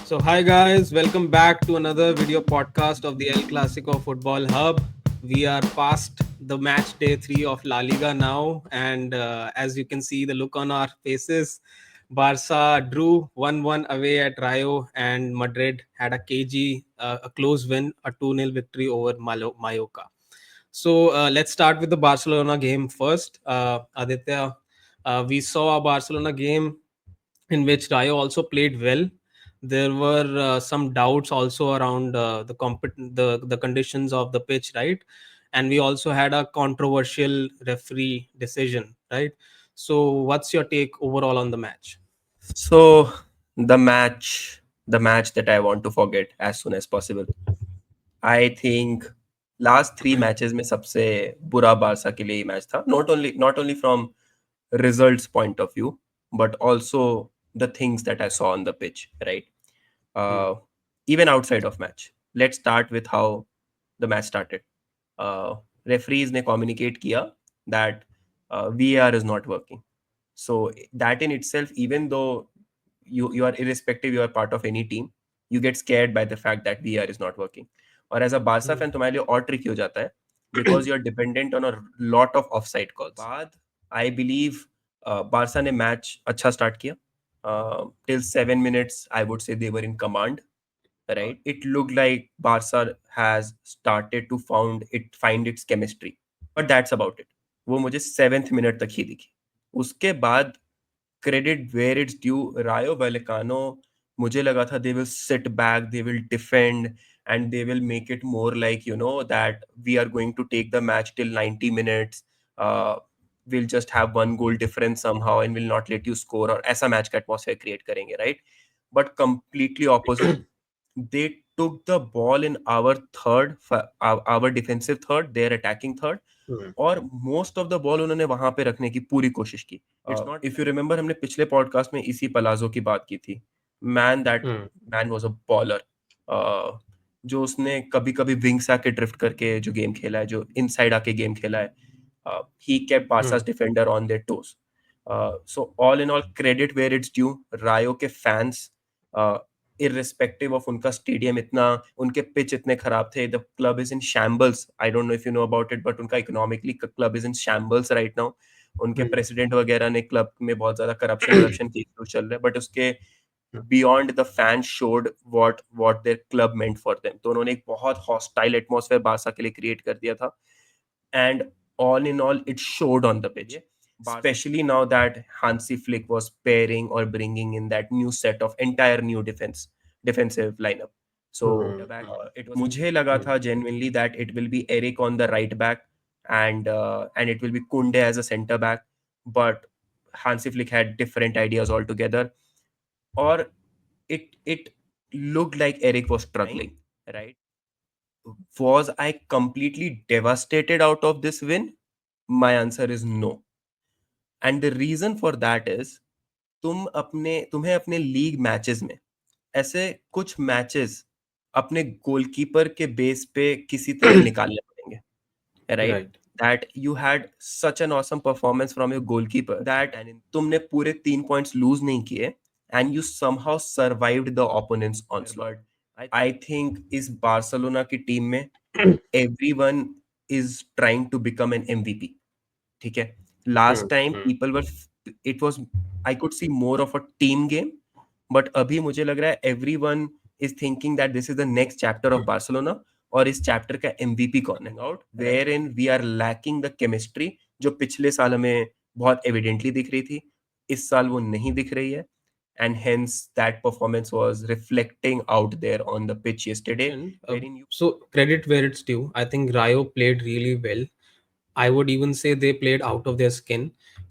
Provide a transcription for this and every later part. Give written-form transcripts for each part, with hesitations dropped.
So, hi guys, welcome back to another video podcast of the El Clasico Football Hub. We are past the match day 3 of La Liga now, and as you can see, the look on our faces, Barça drew 1-1 away at Rayo, and Madrid had a cagey, a close win, a 2-0 victory over Mallorca. So, let's start with the Barcelona game first. Aditya, we saw a Barcelona game in which Rayo also played well. There were some doubts also around the conditions of the pitch, right? And we also had a controversial referee decision, right? So, what's your take overall on the match? So the match that I want to forget as soon as possible. I think last three matches में सबसे बुरा Barça के लिए match था. Not only from results point of view, but also the things that I saw on the pitch. Right. Hmm. Uh, Even outside of match. Let's start with how the match started. Uh, Referees ने communicate किया that VAR is not working. So that in itself, even though you are irrespective, you are part of any team, you get scared by the fact that VR is not working. और as a Barca Hmm. Fan तुम्हारे लिए और tricky हो जाता है because you are dependent on a lot of offside calls. बाद I believe Barca ने match अच्छा स्टार्ट किया. Till 7 minutes I would say they were in command. Right, it looked like Barca has started to find its chemistry, but that's about it. वो मुझे 7th minute तक ही दिखी. उसके बाद credit where it's due. Rayo Vallecano, मुझे लगा था they will sit back, they will defend, and they will make it more like, that we are going to take the match till 90 minutes. Uh, we'll just have one goal difference somehow and will not let you score और ऐसा match का atmosphere create करेंगे, right? But completely opposite. They took the ball in our our defensive third, their attacking third, Hmm. और most of the ball उन्होंने वहां पे रखने की पूरी कोशिश की. इफ यू रिमेंबर हमने पिछले पॉडकास्ट में इसी पलाजो की बात की थी. That Hmm. Man was a bowler. जो उसने कभी कभी विंग्स आके ड्रिफ्ट करके जो गेम खेला है, जो इनसाइड आके गेम खेला है, he kept Hmm. Barca's defender on their toes. So all in all credit where it's due. Rayo के फैंस, irrespective of उनका स्टेडियम इतना, उनके पिच इतने खराब थे, the club is in shambles. I don't know if you know about it, but उनका economically club is in shambles right now. उनके Hmm. President वगैरह ने क्लब में बहुत ज्यादा करप्शन के इश्यूज चल रहे हैं, बट उसके beyond the fan showed what their club meant for them. तो उन्होंने एक बहुत हॉस्टाइल एटमॉस्फेयर बारसा के लिए क्रिएट कर दिया था. And all in all, it showed on the pitch. Especially now that Hansi Flick was pairing or bringing in that new set of entire new defensive lineup. So Hmm. मुझे लगा Hmm. था genuinely that it will be Eric on the right back, and it will be Kunde as a center back, but Hansi Flick had different ideas altogether, or it looked like Eric was struggling, right? Was I completely devastated out of this win? My answer is no. And the reason for that is, तुम्हें अपने league matches में ऐसे कुछ matches अपने goalkeeper के base पे किसी तरह निकालने पड़ेंगे. Right, Right. that you had such an awesome performance from your goalkeeper that तुमने पूरे 3 points lose नहीं किए, and you somehow survived the opponent's onslaught. I think इस बार्सिलोना की टीम में everyone is trying to become an MVP. ठीक है. Hmm. Last time Hmm. people were, it was, I could see more of a team game, but अभी मुझे लग रहा है everyone is thinking that this is the next chapter of Barcelona, और इस chapter का MVP कौन है out, where in we are lacking the chemistry जो पिछले साल हमें बहुत एविडेंटली दिख रही थी. इस साल वो नहीं दिख रही है, and hence that performance was reflecting out there on the pitch yesterday, wherein you. So, credit where it's due. I think Rayo played really well. I would even say they played out of their skin.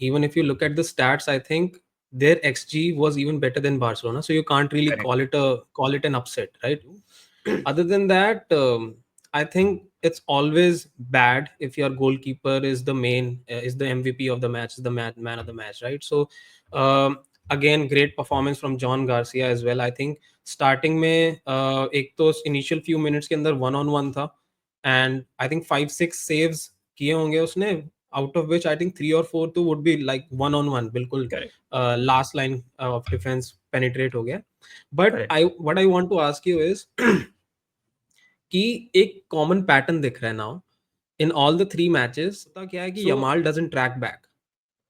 Even if you look at the stats, I think their XG was even better than Barcelona. So you can't really Correct. call it an upset, right? Other than that, I think it's always bad if your goalkeeper is the is the MVP of the match, is the man of the match, right? So again, great performance from Joan Garcia as well. I think starting में एक तो initial few minutes के अंदर 1-on-1 था, and I think 5-6 saves किए होंगे उसने, out of which I think 3 or 4 तो would be like 1-on-1, बिल्कुल Correct. last line of defense penetrate हो गया. But Correct. I what I want to ask you is कि एक कॉमन पैटर्न दिख रहा है now in all the three matches. होता क्या है कि So Yamal doesn't track back,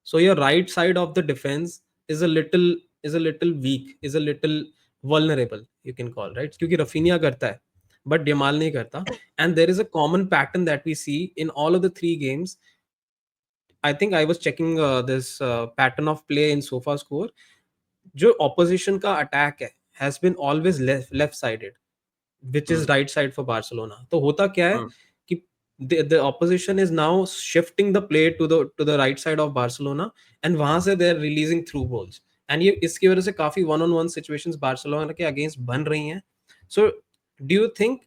so your right side of the defense is a little weak, is a little vulnerable, you can call, right? क्योंकि Raphinha करता है but Yamal नहीं करता, and there is a common pattern that we see in all of the three games. I think I was checking this pattern of play in sofa score. जो opposition का attack है has been always left sided, which is hmm, right side for Barcelona. तो होता क्या है hmm, कि the opposition is now shifting the play to the right side of Barcelona, and वहां से they are releasing through balls, and ये इसकी वजह से काफी one on one situations Barcelona के against बन रही हैं. So do you think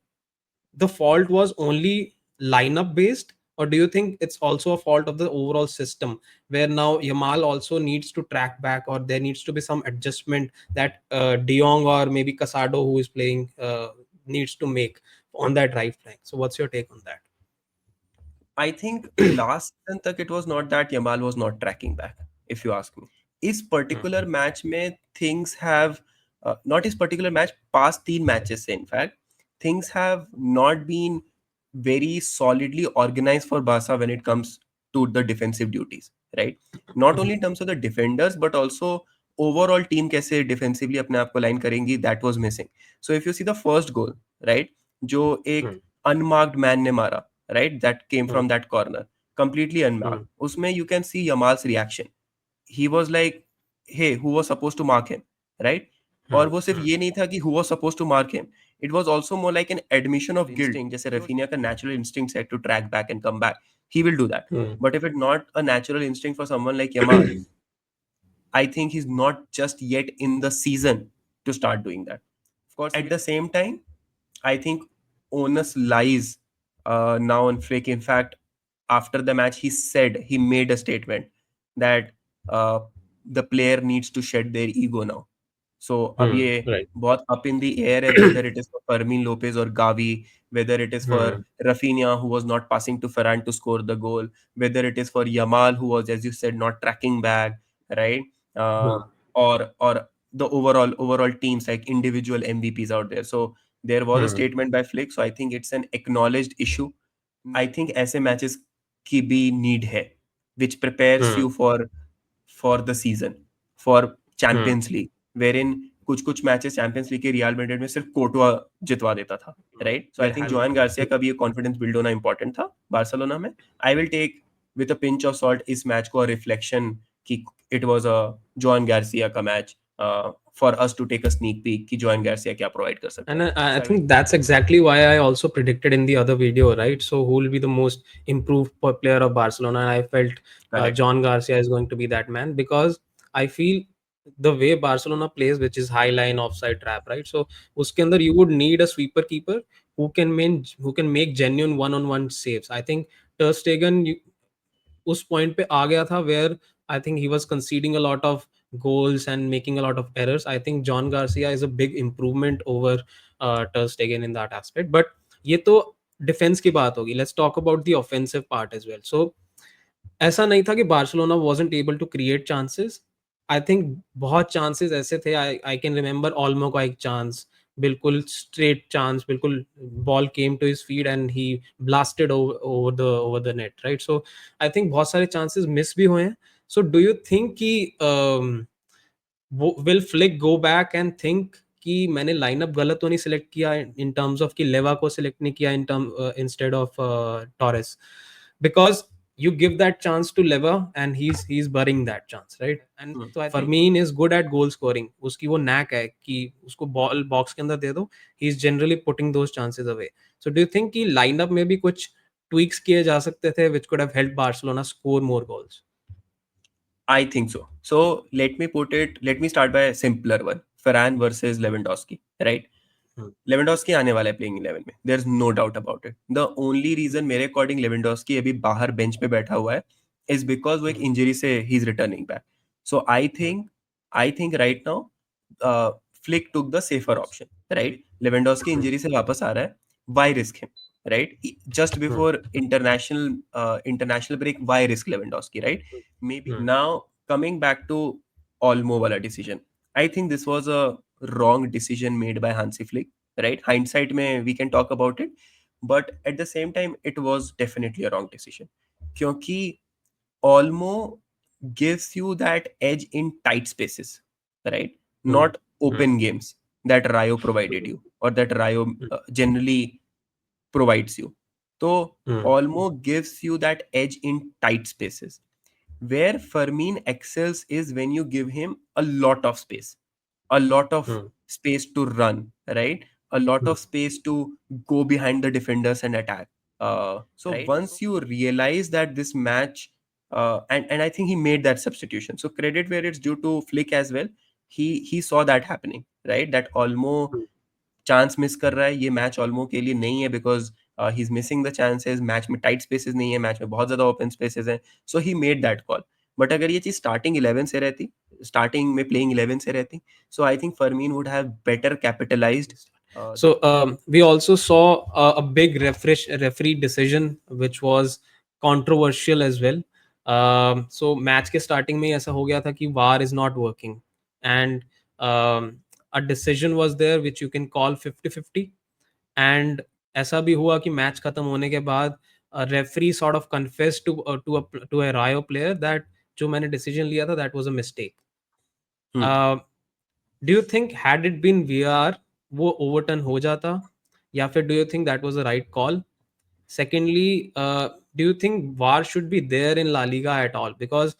the fault was only lineup based, or do you think it's also a fault of the overall system, where now Yamal also needs to track back, or there needs to be some adjustment that De Jong or maybe Casado, who is playing, needs to make on that right flank? So what's your take on that? I think last season तक it was not that Yamal was not tracking back, if you ask me. इस Hmm. particular match में things have not इस particular match, past तीन matches से in fact things have not been very solidly organized for Barca when it comes to the defensive duties, right? Not only in terms of the defenders but also overall team कैसे defensively अपने आप को line करेंगी, that was missing. So if you see the first goal, right, जो एक Hmm. unmarked man ने मारा, right, that came Hmm. from that corner, completely Hmm. unmarked, उसमें you can see Yamal's reaction. He was like, hey, who was supposed to mark him, right? और Hmm. वो सिर्फ ये नहीं था कि who was supposed to mark him. It was also more like an admission of guilt. जैसे Raphinha का natural instinct है to track back and come back. He will do that. Hmm. But if it's not a natural instinct for someone like Yamal, I think he's not just yet in the season to start doing that. Of course, at the same time, I think onus lies now on Flick. In fact, after the match, he made a statement that uh, the player needs to shed their ego now. So अब Hmm. ये Right. बहुत up in the air है, whether it is for Fermin Lopez or Gavi, whether it is for Hmm. Rafinha who was not passing to Ferran to score the goal, whether it is for Yamal who was, as you said, not tracking back, right? Uh, Hmm. or the overall teams like individual MVPs out there. So there was a Hmm. statement by Flick. So I think it's an acknowledged issue. I think ऐसे matches की भी need है, which prepares Hmm. you for the season, for Hmm. Champions League, wherein कुछ कुछ matches Champions League के Real Madrid में सिर्फ Courtois जितवा देता था, right? So I think Joan Garcia का भी कॉन्फिडेंस बिल्ड होना इंपॉर्टेंट था बार्सिलोना में. I will take with a pinch of salt इस मैच को रिफ्लेक्शन कि it was a Joan Garcia का match for us to take a sneak peek कि जोआन गार्सिया क्या प्रोवाइड कर सकता And है. I So I will think that's exactly why I also predicted in the other video, right? So who will be the most improved player of Barcelona? And I felt correct. John Garcia is going to be that man, because I feel the way Barcelona plays, which is high line offside trap, right? So uske andar you would need a sweeper keeper who can make genuine one-on-one saves. I think Ter Stegen उस point पे आ गया था where I think he was conceding a lot of goals and making a lot of errors. I think John Garcia is a big improvement over Ter Stegen in that aspect. But ये तो defence की बात होगी. Let's talk about the offensive part as well. So ऐसा नहीं था कि Barcelona wasn't able to create chances. I think बहुत चांसेस ऐसे थे. आई कैन रिमेंबर ऑल्मो का एक चांस, बिल्कुल स्ट्रेट चांस, बिल्कुल ball came to his feet and he blasted over the net, right? So I think बहुत सारे chances miss भी हुए हैं. सो डू यू थिंक कि will Flick go back and think कि मैंने लाइनअप गलत तो नहीं सिलेक्ट किया इन टर्म्स ऑफ कि लेवा को सिलेक्ट नहीं किया in term instead of Torres, because you give that chance to Leva and he's burying that chance, right? And So I think Fermin is good at goal scoring. उसकी वो knack है कि उसको बॉल बॉक्स के अंदर दे दो, he is generally putting those chances away. So do you think कि lineup में भी कुछ tweaks किए जा सकते थे which could have helped Barcelona score more goals? I think so. So let me start by a simpler one. Ferran versus Lewandowski, right? Hmm. Lewandowski आने वाला है प्लेइंग 11 में, there is no doubt about it. The only reason मेरे according Lewandowski अभी बाहर bench पे बैठा हुआ है इज बिकॉज वो एक Hmm. इंजरी से he is returning back. So Hmm. I think right now Flick took the safer option, right? Lewandowski Hmm. Injury से वापस आ रहा है, why risk him, right? Just Hmm. Before international break, why risk Lewandowski, right? Maybe Hmm. Now coming back to Olmo वाला decision, I think this was a wrong decision made by Hansi Flick, right? Hindsight mein we can talk about it, but at the same time it was definitely a wrong decision. क्योंकि Olmo gives you that edge in tight spaces, right? Hmm. Not open games that Rayo provided you or that Rayo generally provides you. So Hmm. Olmo gives you that edge in tight spaces. Where Fermin excels is when you give him a lot of space, a lot of Hmm. space to run, right? A lot Hmm. of space to go behind the defenders and attack. So Right. once you realize that this match, and I think he made that substitution. So credit where it's due to Flick as well. He saw that happening, right? That Olmo Hmm. Chance miss कर रहा है, ये match Olmo के लिए नहीं है, because he is missing the chances, match में tight spaces नहीं है, मैच में बहुत ज्यादा ओपन स्पेसेस हैं, so he made that call. But अगर ये चीज स्टार्टिंग 11 से रहती, स्टार्टिंग में प्लेइंग 11 से रहती, so I think Fermin would have better capitalised. So we also saw a big referee decision which was controversial as well. So match के starting में ऐसा हो गया था कि VAR is not working and a decision was there which you can call 50-50 and ऐसा भी हुआ कि मैच खत्म होने के बाद referee sort of confessed to a Rayo player that जो मैंने decision लिया था that was a mistake. Uh, do you think had it been VAR वो ओवरटर्न हो जाता या फिर do you think that was the right call? Secondly, do you think VAR should be there in La Liga at all? Because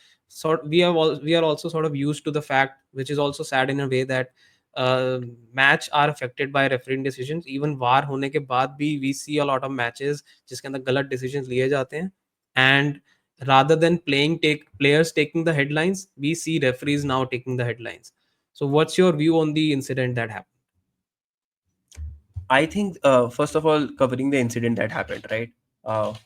we are also sort of used to the fact, which is also sad in a way, that match are affected by refereeing decisions. Even VAR होने के बाद भी we see a lot of matches जिसके अंदर गलत decisions लिए जाते हैं, and rather than players taking the headlines, we see referees now taking the headlines. So, what's your view on the incident that happened? I think, first of all, covering the incident that happened, right?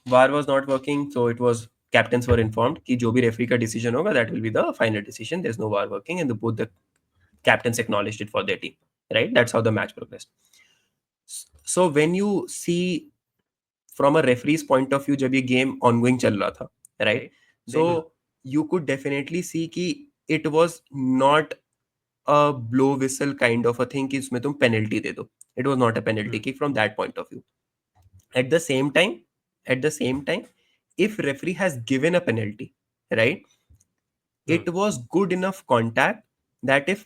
VAR was not working, so it was captains were informed कि जो भी referee का decision होगा, that will be the final decision. There's no VAR working, and both the captains acknowledged it for their team, right? That's how the match progressed. So when you see from a referee's point of view, जब ये game ongoing चल रहा था, right? So you could definitely see कि it was not a blow whistle kind of a thing कि इसमें तुम penalty दे दो. It was not a penalty kick from that point of view. At the same time, at the same time, if referee has given a penalty, right, it was good enough contact that if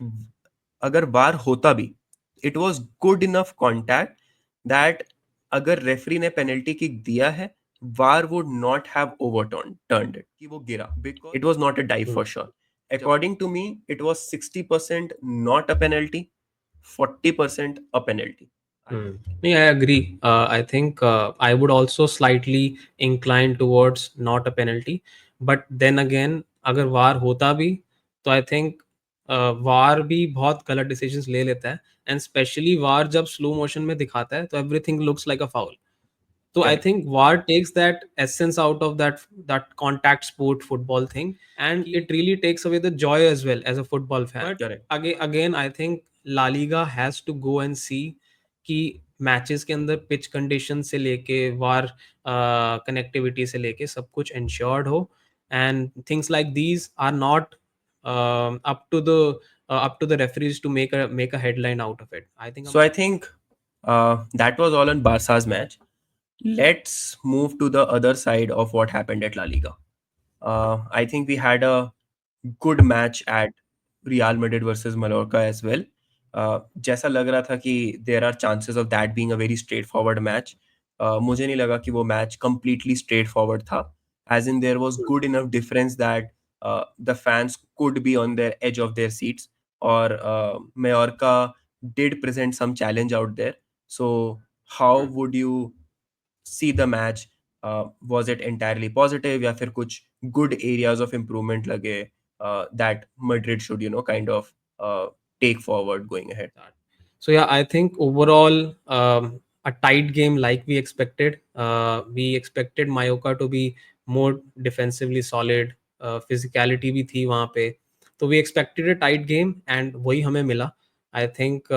अगर वार होता भी, it was good enough contact that अगर referee ने penalty kick दिया है, वार would not have overturned it कि वो गिरा, because it was not a dive for sure. According to me, it was 60% not a penalty, 40% a penalty. Hmm. Yeah, I agree. I think I would also slightly incline towards not a penalty. But then again, अगर वार होता भी तो I think वार भी बहुत गलत decisions ले लेता है, एंड स्पेशली वार जब स्लो मोशन में दिखाता है तो everything looks like a foul. So I Correct. think VAR takes that essence out of that contact sport football thing, and it really takes away the joy as well as a football fan. But Correct. again, I think La Liga has to go and see कि matches के अंदर pitch condition से लेके वार connectivity से लेके सब कुछ insured हो, and things like these are not up to the referees to make a headline out of it. I think So I think that was all on Barca's match. Let's move to the other side of what happened at La Liga. I think we had a good match at Real Madrid versus Mallorca as well. जैसा लग रहा था कि there are chances of that being a very straightforward match. मुझे नहीं लगा कि वो match completely straightforward था. As in there was good enough difference that the fans could be on their edge of their seats. Or Mallorca did present some challenge out there. So how would you see the match? Was it entirely positive या फिर कुछ good areas of improvement लगे that Madrid should kind of take forward going ahead? that. So yeah, I think overall a tight game like we expected. We expected Mallorca to be more defensively solid. Physicality भी थी वहाँ पे. तो we expected a tight game and वही हमें मिला. I think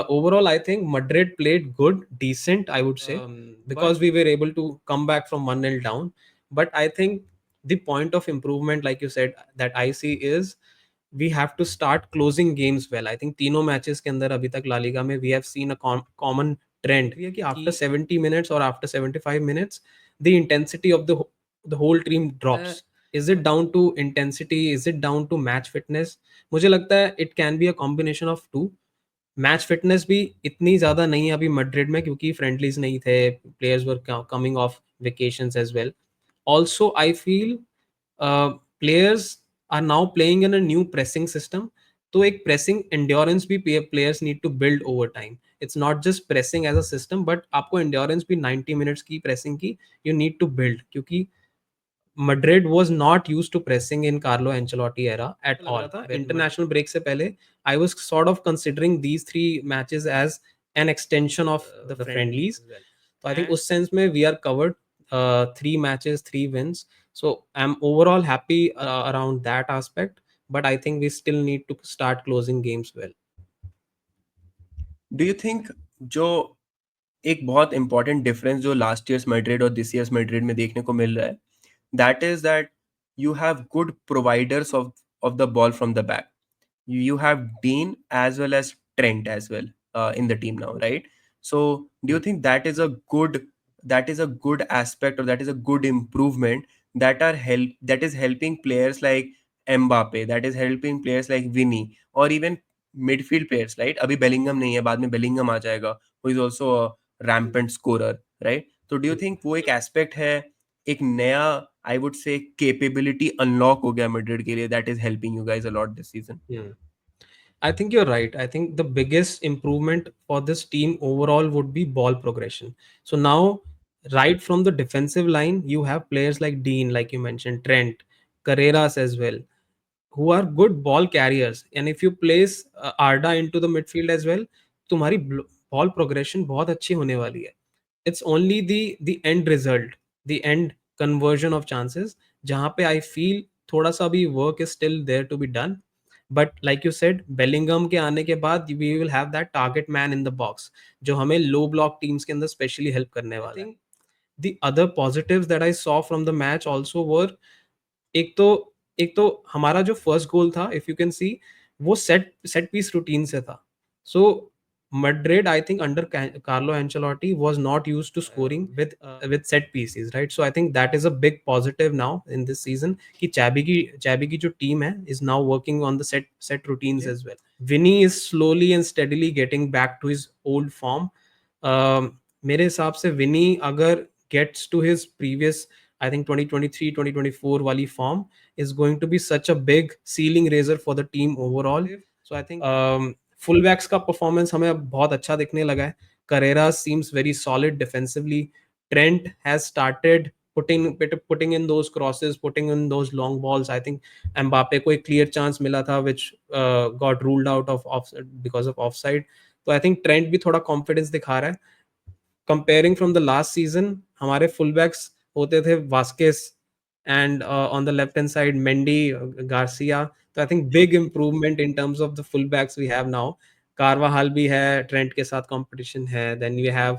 overall I think Madrid played good, decent, I would say, because we were able to come back from 1-0 down. But I think the point of improvement, like you said, that I see is we have to start closing games well. I think तीनों matches के अंदर अभी तक La Liga में we have seen a common trend कि after 70 minutes or after 75 minutes the intensity of the whole team drops. Is it down to intensity, is it down to match fitness? मुझे लगता है it can be a combination of two. Match fitness भी इतनी ज़्यादा नहीं है अभी Madrid में क्योंकि फ्रेंडलीज नहीं थे, players were coming off vacations as well. Also I feel players are now playing in a new pressing system. तो एक प्रेसिंग एंड्योरेंस भी players need to build over time. It's not just pressing as a system but आपको endurance भी 90 minutes की pressing की you need to build, क्योंकि Madrid was not used to pressing in Carlo Ancelotti era at all. International break से पहले I was sort of considering these three matches as an extension of the friendlies. So I think उस sense में we are covered, three matches, three wins. So I'm overall happy around that aspect. But I think we still need to start closing games well. Do you think जो एक बहुत important difference जो last years Madrid और this years Madrid में देखने को मिल रहा है, that is that you have good providers of the ball from the back. You have Dean as well as Trent as well in the team now, right? So do you think that is a good aspect, or that is a good improvement that is helping players like Mbappe, that is helping players like Vinny, or even midfield players, right? अभी Bellingham नहीं है, बाद में Bellingham आ जाएगा, who is also a rampant scorer, right? So do you think वो एक aspect है, एक नया I would say capability unlock हो गया मैड्रिड के लिए, that is helping you guys a lot this season? Yeah. I think you're right. I think the biggest improvement for this team overall would be ball progression. So now, right from the defensive line, you have players like Dean, like you mentioned, Trent, Carreras as well, who are good ball carriers. And if you place Arda into the midfield as well, तुम्हारी ball progression बहुत अच्छी होने वाली है. It's only the end result, the end conversion of chances, जहाँ पे I feel थोड़ा सा भी work is still there to be done. But like you said, Bellingham के आने के बाद we will have that target man in the box, जो हमें low block teams के अंदर specially help करने वाला है. The other positives that I saw from the match also were, एक तो एक तो हमारा जो फर्स्ट गोल था, इफ यू कैन सी, वो सेट पीस रूटीन से था. सो Madrid, I think under Carlo Ancelotti was not used to scoring with set pieces, right? So I think that is a big positive now in this season कि Chabi की जो team है is now working on the set routines as well. Vinny is slowly and steadily getting back to his old form. मेरे हिसाब से विनी अगर gets to his previous, I think 2023-2024 wali form, is going to be such a big ceiling raiser for the team overall. So I think fullbacks का performance हमें अब बहुत अच्छा दिखने लगा है. Carrera seems very solid defensively. Trent has started putting in those crosses, putting in those long balls. I think Mbappe को एक clear chance मिला था which got ruled out of because of offside. तो I think Trent भी थोड़ा confidence दिखा रहा है. Comparing from the last season, हमारे fullbacks होते थे Vasquez and on the left hand side Mendy, Garcia. So I think big improvement in terms of the fullbacks we have now. Carvajal भी है, Trent के साथ competition है. Then we have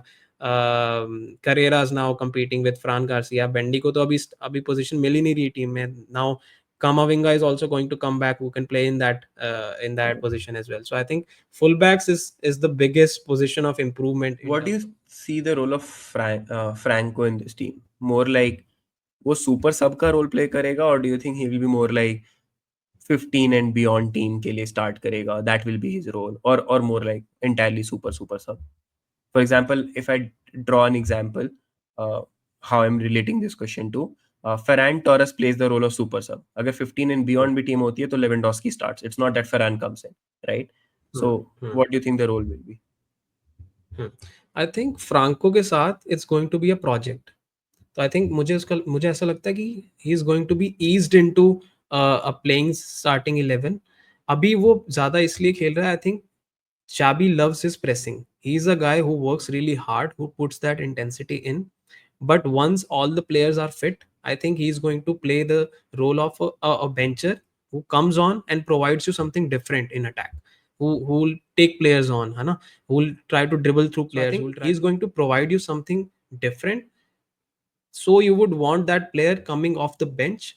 Carreras now competing with Fran Garcia. Mendy को तो अभी position मिल ही नहीं रही team में. Now Kamavinga is also going to come back, who can play in that position as well. So I think fullbacks is the biggest position of improvement. What do you see the role of Franco in this team? More like वो super sub का role play करेगा, or do you think he will be more like 15 and beyond team के लिए start करेगा? That will be his role, or more like entirely super sub. For example, if I draw an example, how I'm relating this question to Ferran Torres plays the role of super sub. अगर 15 and beyond भी team होती है तो Lewandowski starts. It's not that Ferran comes in, right? So what do you think the role will be? I think Franco के साथ it's going to be a project. तो I think मुझे ऐसा लगता है कि he is going to be eased into a playing starting 11. अभी वो ज्यादा इसलिए खेल रहा है, I think Xabi loves his pressing. He's a guy who works really hard, who puts that intensity in. But once all the players are fit, I think he's going to play the role of a bencher who comes on and provides you something different in attack. Who will take players on, है ना? Who will try to dribble through players. So I think he's going to provide you something different. So you would want that player coming off the bench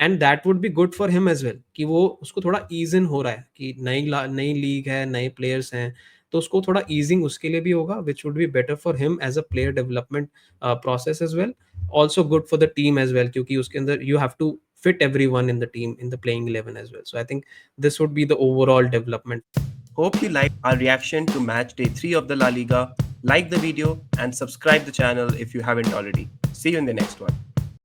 and that would be good for him as well, कि वो उसको थोड़ा ease इन हो रहा है कि नई league है, नए प्लेयर्स हैं, तो उसको थोड़ा ईजिंग उसके लिए भी होगा, which would be better for him as a player development process as well, also good for the team as well, क्योंकि उसके अंदर you have to fit everyone in the team in the playing 11 as well. So I think this would be the overall development. Hope you liked our reaction to match day 3 of the La Liga. Like the video and subscribe the channel if you haven't already. See you in the next one.